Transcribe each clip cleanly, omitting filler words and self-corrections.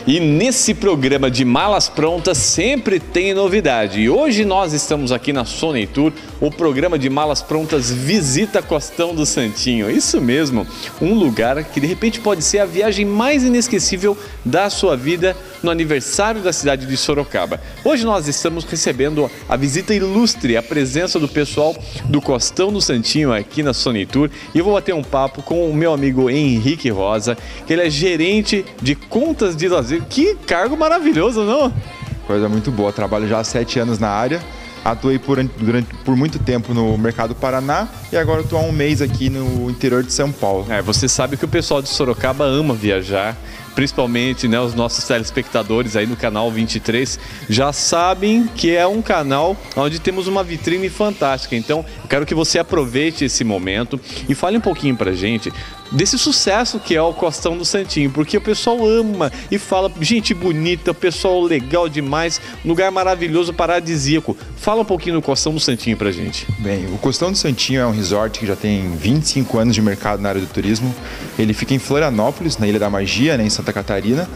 E nesse programa de malas prontas sempre tem novidade. E hoje nós estamos aqui na Sony Tour, o programa de malas prontas visita Costão do Santinho. Isso mesmo, um lugar que de repente pode ser a viagem mais inesquecível da sua vida no aniversário da cidade de Sorocaba. Hoje nós estamos recebendo a visita ilustre, a presença do pessoal do Costão do Santinho aqui na Sony Tour. E eu vou bater um papo com o meu amigo Henrique Rosa, que ele é gerente de contas de lazer. Que cargo maravilhoso, não? Coisa muito boa, trabalho já há 7 anos na área, atuei por muito tempo no mercado Paraná e agora estou há um mês aqui no interior de São Paulo. Você sabe que o pessoal de Sorocaba ama viajar, principalmente os nossos telespectadores aí no canal 23 já sabem que é um canal onde temos uma vitrine fantástica. Então eu quero que você aproveite esse momento e fale um pouquinho pra gente desse sucesso que é o Costão do Santinho, porque o pessoal ama e fala, gente bonita, pessoal legal demais, lugar maravilhoso, paradisíaco. Fala um pouquinho do Costão do Santinho pra gente. Bem, o Costão do Santinho é um resort que já tem 25 anos de mercado na área do turismo. Ele fica em Florianópolis, na Ilha da Magia, em Santa Catarina.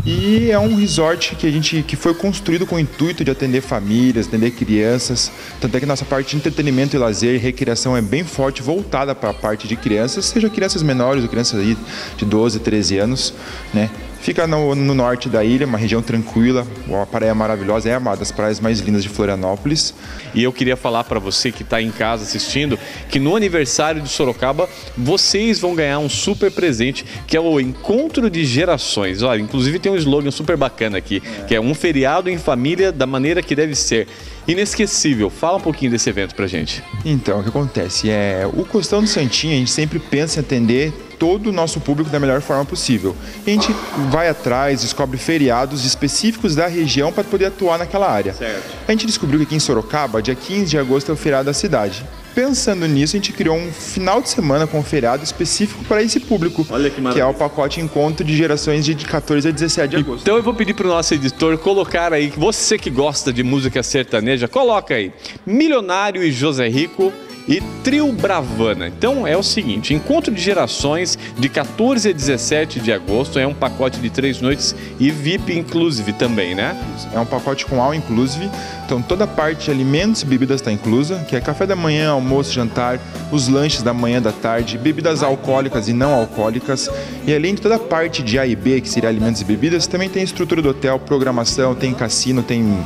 E é um resort que foi construído com o intuito de atender famílias, atender crianças. Tanto é que nossa parte de entretenimento e lazer e recreação é bem forte, voltada para a parte de crianças, seja crianças menores ou crianças aí de 12, 13 anos, né? Fica no norte da ilha, uma região tranquila, uma praia maravilhosa, é uma das praias mais lindas de Florianópolis. E eu queria falar para você que está em casa assistindo, que no aniversário de Sorocaba, vocês vão ganhar um super presente, que é o Encontro de Gerações. Olha, inclusive tem um slogan super bacana aqui, que é um feriado em família da maneira que deve ser. Inesquecível. Fala um pouquinho desse evento pra gente. Então, o que acontece? O Costão do Santinho, a gente sempre pensa em atender todo o nosso público da melhor forma possível. E a gente vai atrás, descobre feriados específicos da região para poder atuar naquela área. Certo. A gente descobriu que aqui em Sorocaba, dia 15 de agosto é o feriado da cidade. Pensando nisso, a gente criou um final de semana com um feriado específico para esse público. Olha que maravilha. Que é o pacote Encontro de Gerações de 14 a 17 de agosto. Então eu vou pedir para o nosso editor colocar aí, você que gosta de música sertaneja, coloca aí, Milionário e José Rico e Trio Bravana. Então é o seguinte, Encontro de Gerações de 14 a 17 de agosto, é um pacote de 3 noites e VIP inclusive também, né? É um pacote com all inclusive, então toda a parte de alimentos e bebidas está inclusa, que é café da manhã, almoço, jantar, os lanches da manhã, da tarde, bebidas alcoólicas e não alcoólicas, e além de toda a parte de A e B, que seria alimentos e bebidas, também tem estrutura do hotel, programação, tem cassino, tem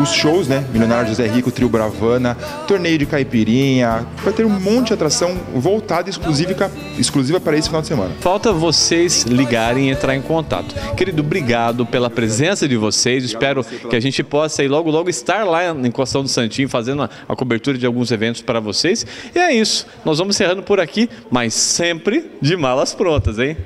os shows, né? Milionário José Rico, Trio Bravana, torneio de caipirinha, vai ter um monte de atração voltada exclusiva para esse final de semana. Falta vocês ligarem e entrar em contato. Querido, obrigado pela presença de vocês, espero que a gente possa aí logo estar lá em Costão do Santinho fazendo a cobertura de alguns eventos para vocês. E é isso, nós vamos encerrando por aqui, mas sempre de malas prontas, hein?